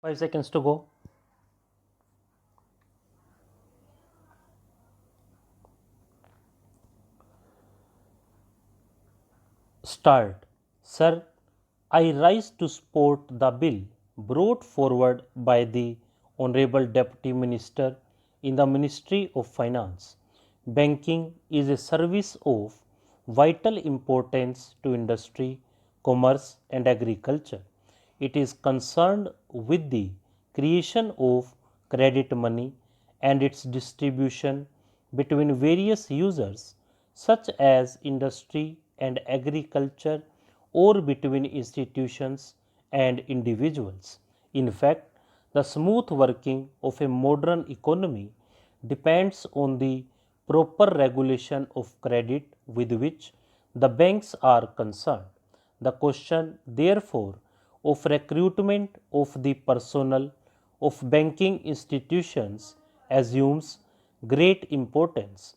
5 seconds to go. Start. Sir, I rise to support the bill brought forward by the Honorable Deputy Minister in the Ministry of Finance. Banking is a service of vital importance to industry, commerce, and agriculture. It is concerned with the creation of credit money and its distribution between various users such as industry and agriculture or between institutions and individuals. In fact, the smooth working of a modern economy depends on the proper regulation of credit with which the banks are concerned. The question, therefore, of recruitment of the personnel of banking institutions assumes great importance.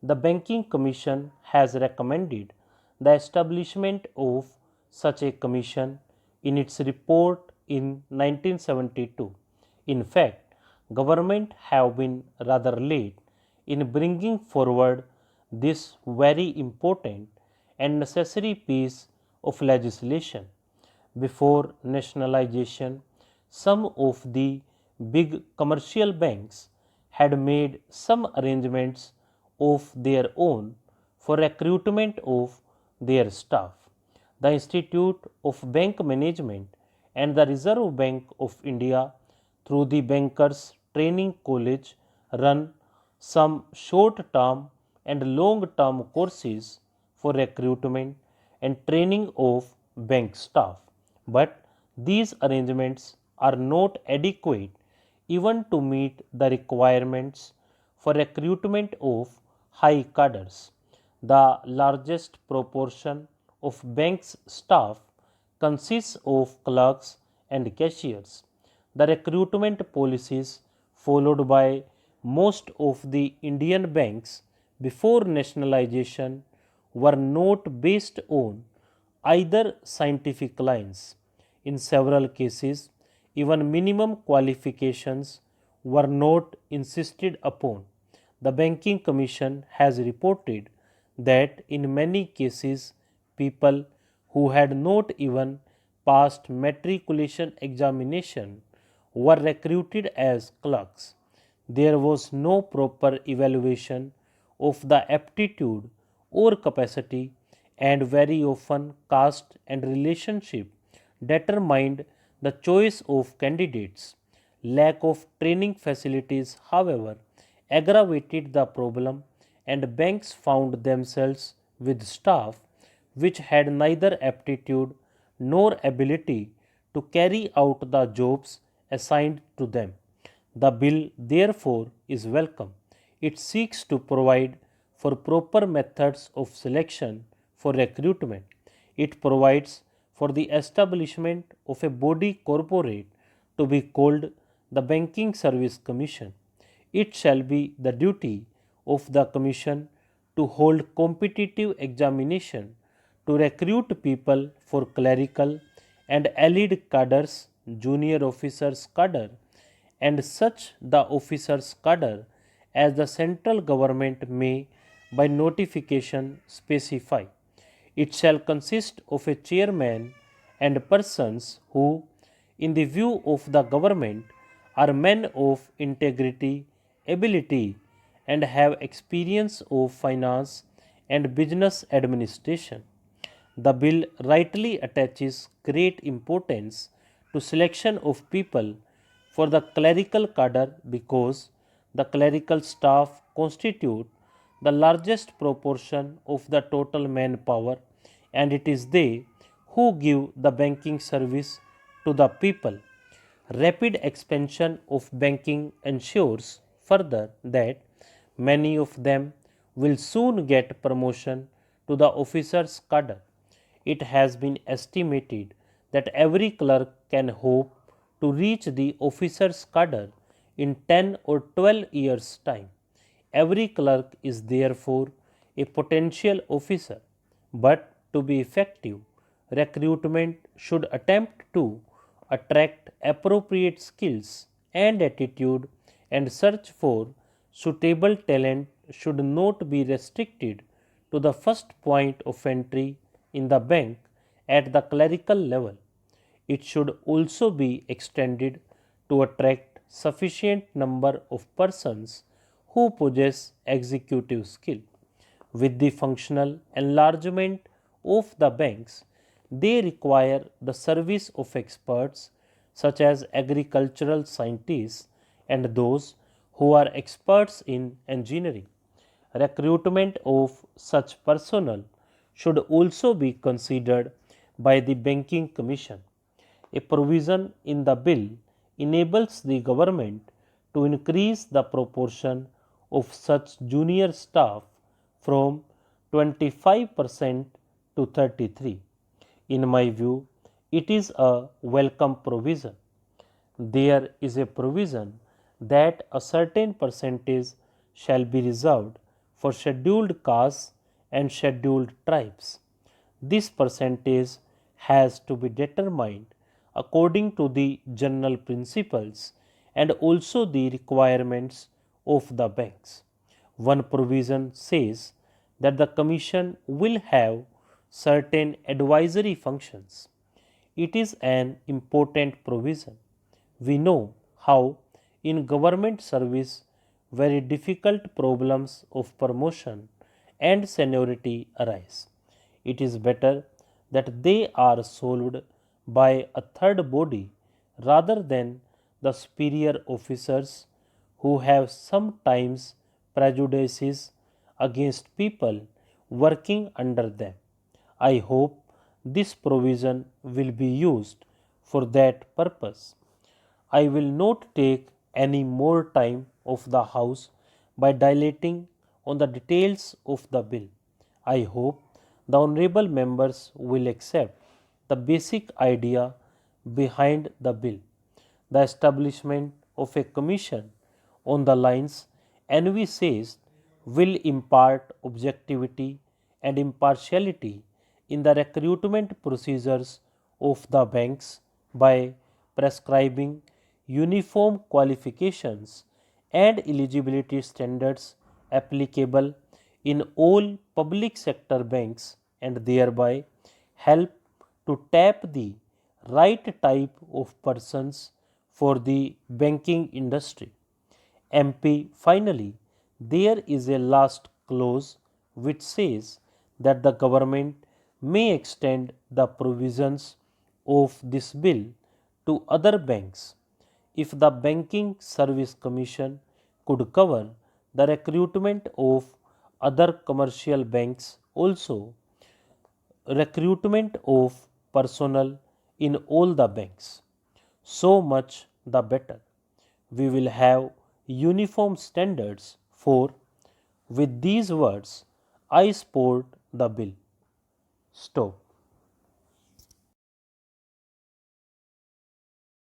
The Banking Commission has recommended the establishment of such a commission in its report in 1972. In fact, government have been rather late in bringing forward this very important and necessary piece of legislation. Before nationalization, some of the big commercial banks had made some arrangements of their own for recruitment of their staff. The Institute of Bank Management and the Reserve Bank of India, through the Bankers Training College, run some short term and long term courses for recruitment and training of bank staff. But these arrangements are not adequate even to meet the requirements for recruitment of high cadres. The largest proportion of banks staff consists of clerks and cashiers. The recruitment policies followed by most of the Indian banks before nationalization were not based on either scientific lines. In several cases, even minimum qualifications were not insisted upon. The Banking Commission has reported that in many cases, people who had not even passed matriculation examination were recruited as clerks. There was no proper evaluation of the aptitude or capacity, and very often caste and relationship determined the choice of candidates. Lack of training facilities, however, aggravated the problem, and banks found themselves with staff which had neither aptitude nor ability to carry out the jobs assigned to them. The bill, therefore, is welcome. It seeks to provide for proper methods of selection for recruitment. It provides for the establishment of a body corporate to be called the Banking Service Commission. It shall be the duty of the Commission to hold competitive examination to recruit people for clerical and allied cadres, junior officers cadre, and such the officers cadre as the central government may by notification specify. It shall consist of a chairman and persons who, in the view of the government, are men of integrity, ability, and have experience of finance and business administration. The bill rightly attaches great importance to selection of people for the clerical cadre because the clerical staff constitute the largest proportion of the total manpower, and it is they who give the banking service to the people. Rapid expansion of banking ensures further that many of them will soon get promotion to the officers cadre. It has been estimated that every clerk can hope to reach the officers cadre in 10 or 12 years' time. Every clerk is therefore a potential officer, but to be effective, recruitment should attempt to attract appropriate skills and attitude and search for suitable talent should not be restricted to the first point of entry in the bank at the clerical level. It should also be extended to attract sufficient number of persons who possess executive skill. With the functional enlargement of the banks, they require the service of experts such as agricultural scientists and those who are experts in engineering. Recruitment of such personnel should also be considered by the Banking Commission. A provision in the bill enables the government to increase the proportion of such junior staff from 25% to 33%. In my view, it is a welcome provision. There is a provision that a certain percentage shall be reserved for scheduled castes and scheduled tribes. This percentage has to be determined according to the general principles and also the requirements of the banks. One provision says that the Commission will have certain advisory functions. It is an important provision. We know how in government service very difficult problems of promotion and seniority arise. It is better that they are solved by a third body rather than the superior officers who have sometimes prejudices against people working under them. I hope this provision will be used for that purpose. I will not take any more time of the House by dilating on the details of the bill. I hope the honorable members will accept the basic idea behind the bill. The establishment of a commission on the lines NV says will impart objectivity and impartiality in the recruitment procedures of the banks by prescribing uniform qualifications and eligibility standards applicable in all public sector banks and thereby help to tap the right type of persons for the banking industry. MP finally, there is a last clause which says that the government may extend the provisions of this bill to other banks. If the Banking Service Commission could cover the recruitment of other commercial banks also, recruitment of personnel in all the banks, so much the better. We will have uniform standards for. With these words, I support the bill. Stop.